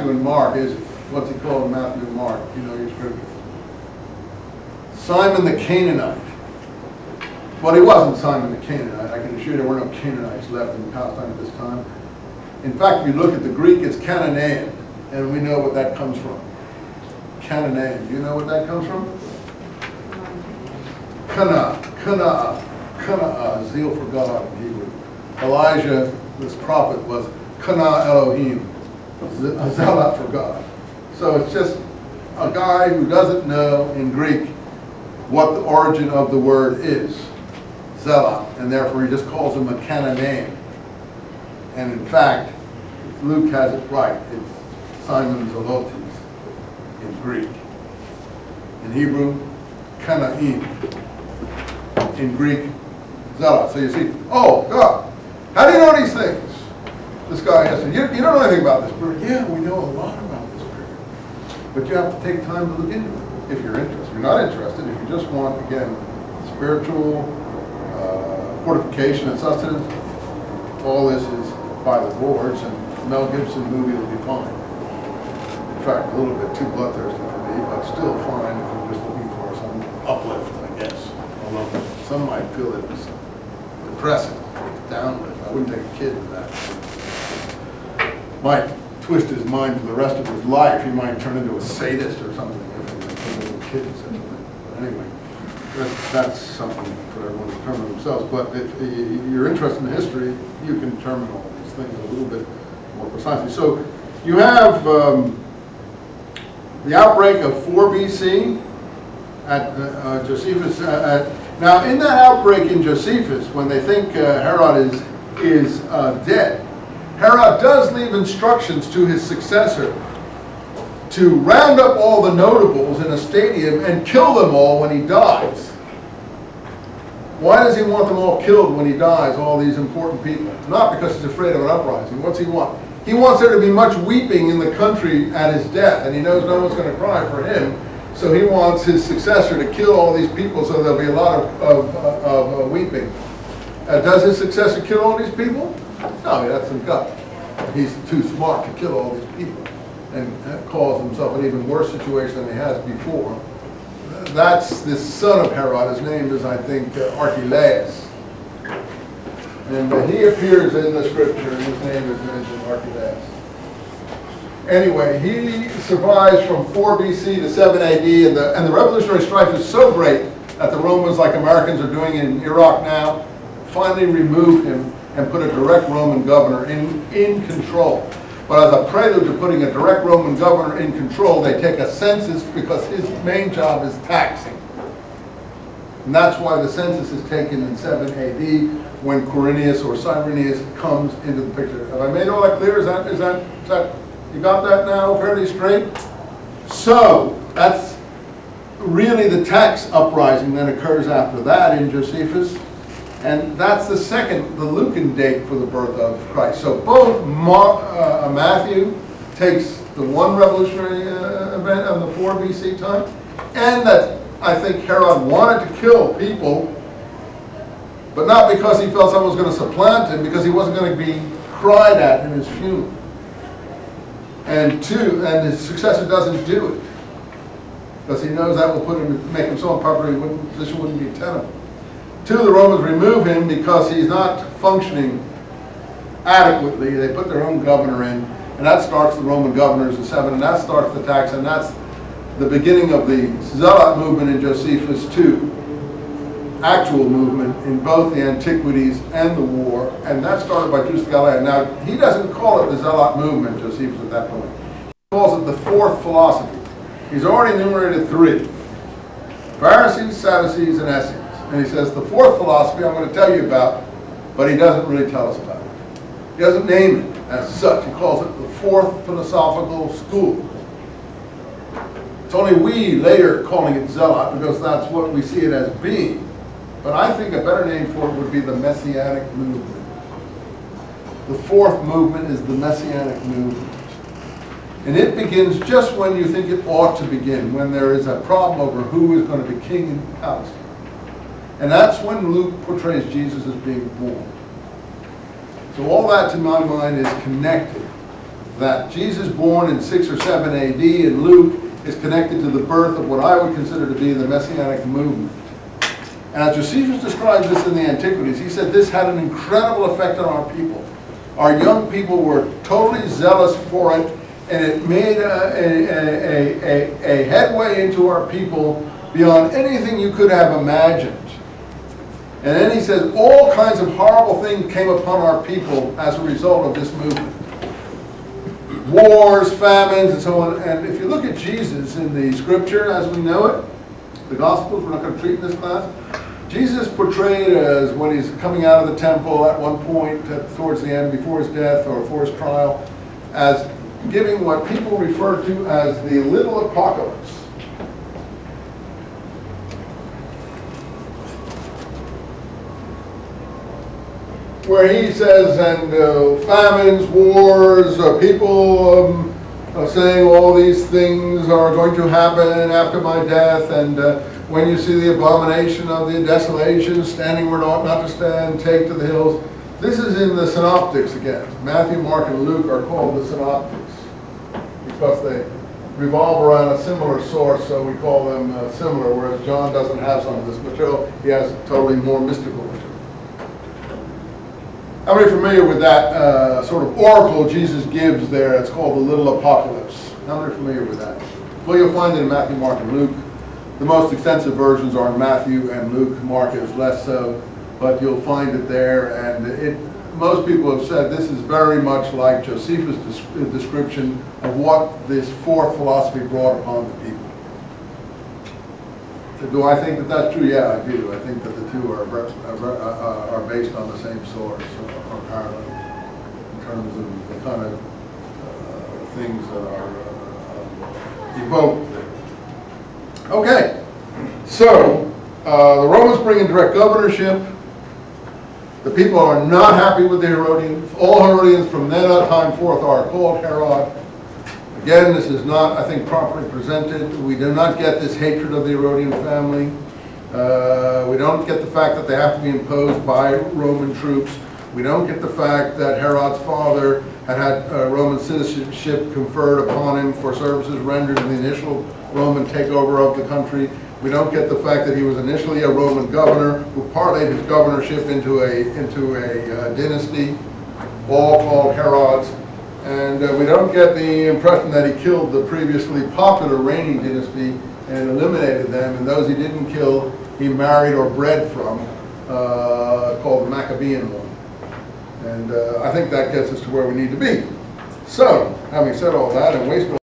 Matthew and Mark, is what's he called in Matthew and Mark? You know your scripture. Simon the Canaanite. Well, he wasn't Simon the Canaanite. I can assure you there were no Canaanites left in Palestine at this time. In fact, if you look at the Greek, it's Canaan, and we know what that comes from. Canaan. Do you know what that comes from? Kana, zeal for God in Hebrew. Elijah, this prophet, was Kana Elohim, a zealot for God. So it's just a guy who doesn't know in Greek what the origin of the word is, zealot, and therefore he just calls him a Canaan. And in fact, Luke has it right. It's Simon Zelotes in Greek. In Hebrew, Kanaim. In Greek, zealot. So you see, oh, God, how do you know these things? This guy has to, you don't know anything about this period. Yeah, we know a lot about this period. But you have to take time to look into it if you're interested. If you're not interested, if you just want, again, spiritual fortification and sustenance, all this is by the boards, and Mel Gibson movie will be fine. In fact, a little bit too bloodthirsty for me, but still fine if you're just looking for some uplift, I guess. Although some might feel it was depressing, downlift. I wouldn't take a kid to that. Might twist his mind for the rest of his life. He might turn into a sadist or something if he was a little kid or something. But anyway, that's something for everyone to determine themselves. But if you're interested in history, you can determine all these things a little bit more precisely. So you have the outbreak of 4 BC at Josephus. Now, in that outbreak in Josephus, when they think Herod is dead, Herod does leave instructions to his successor to round up all the notables in a stadium and kill them all when he dies. Why does he want them all killed when he dies, all these important people? Not because he's afraid of an uprising. What's he want? He wants there to be much weeping in the country at his death, and he knows no one's going to cry for him. So he wants his successor to kill all these people so there'll be a lot of weeping. Does his successor kill all these people? No, he lets them go. He's too smart to kill all these people and cause himself an even worse situation than he has before. That's this son of Herod. His name is, I think, Archelaus. And he appears in the scripture, and his name is mentioned, Archelaus. Anyway, he survives from 4 BC to 7 AD, and the revolutionary strife is so great that the Romans, like Americans are doing in Iraq now, finally remove him and put a direct Roman governor in control. But as a prelude to putting a direct Roman governor in control, they take a census because his main job is taxing. And that's why the census is taken in 7 AD when Quirinius or Cyrenius comes into the picture. Have I made all that clear? Is that you got that now fairly straight? So that's really the tax uprising that occurs after that in Josephus. And that's the Lucan date for the birth of Christ. So both Matthew takes the one revolutionary event of the 4 BC time, and that I think Herod wanted to kill people, but not because he felt someone was going to supplant him, because he wasn't going to be cried at in his funeral. And his successor doesn't do it, because he knows that will make him so unpopular his position wouldn't be tenable. 2, the Romans remove him because he's not functioning adequately. They put their own governor in, and that starts the Roman governors in 7, and that starts the tax, and that's the beginning of the Zealot movement in Josephus 2, actual movement in both the Antiquities and the war, and that started by Judas Galilean. Now, he doesn't call it the Zealot movement, Josephus, at that point. He calls it the 4th philosophy. He's already enumerated 3, Pharisees, Sadducees, and Essenes. And he says, the 4th philosophy I'm going to tell you about, but he doesn't really tell us about it. He doesn't name it as such. He calls it the 4th philosophical school. It's only we later calling it Zealot because that's what we see it as being. But I think a better name for it would be the Messianic movement. The 4th movement is the Messianic movement. And it begins just when you think it ought to begin, when there is a problem over who is going to be king in Palestine. And that's when Luke portrays Jesus as being born. So all that, to my mind, is connected that Jesus born in 6 or 7 AD in Luke is connected to the birth of what I would consider to be the Messianic movement. And as Josephus describes this in the Antiquities, he said this had an incredible effect on our people. Our young people were totally zealous for it, and it made a headway into our people beyond anything you could have imagined. And then he says all kinds of horrible things came upon our people as a result of this movement. Wars, famines, and so on. And if you look at Jesus in the scripture as we know it, the Gospels, we're not going to treat in this class, Jesus portrayed as when he's coming out of the temple at one point towards the end before his death or before his trial, as giving what people refer to as the little apocalypse. Where he says, and famines, wars, people saying all these things are going to happen after my death, and when you see the abomination of the desolation, standing where ought not to stand, take to the hills. This is in the synoptics again. Matthew, Mark, and Luke are called the synoptics because they revolve around a similar source, so we call them similar, whereas John doesn't have some of this material. He has totally more mystical material. How many are familiar with that sort of oracle Jesus gives there? It's called the little apocalypse. How many are familiar with that? Well, you'll find it in Matthew, Mark, and Luke. The most extensive versions are in Matthew and Luke. Mark is less so, but you'll find it there. And most people have said this is very much like Josephus' description of what this fourth philosophy brought upon the people. Do I think that that's true? Yeah, I do. I think that the two are based on the same source or parallel in terms of the kind of things that are evoked there. Okay, so the Romans bring in direct governorship. The people are not happy with the Herodians. All Herodians from that time forth are called Herod. Again, this is not, I think, properly presented. We do not get this hatred of the Herodian family. We don't get the fact that they have to be imposed by Roman troops. We don't get the fact that Herod's father had Roman citizenship conferred upon him for services rendered in the initial Roman takeover of the country. We don't get the fact that he was initially a Roman governor who parlayed his governorship into a dynasty, all called Herods. And we don't get the impression that he killed the previously popular reigning dynasty and eliminated them, and those he didn't kill, he married or bred from, called the Maccabean one. And I think that gets us to where we need to be. So, having said all that, and wasted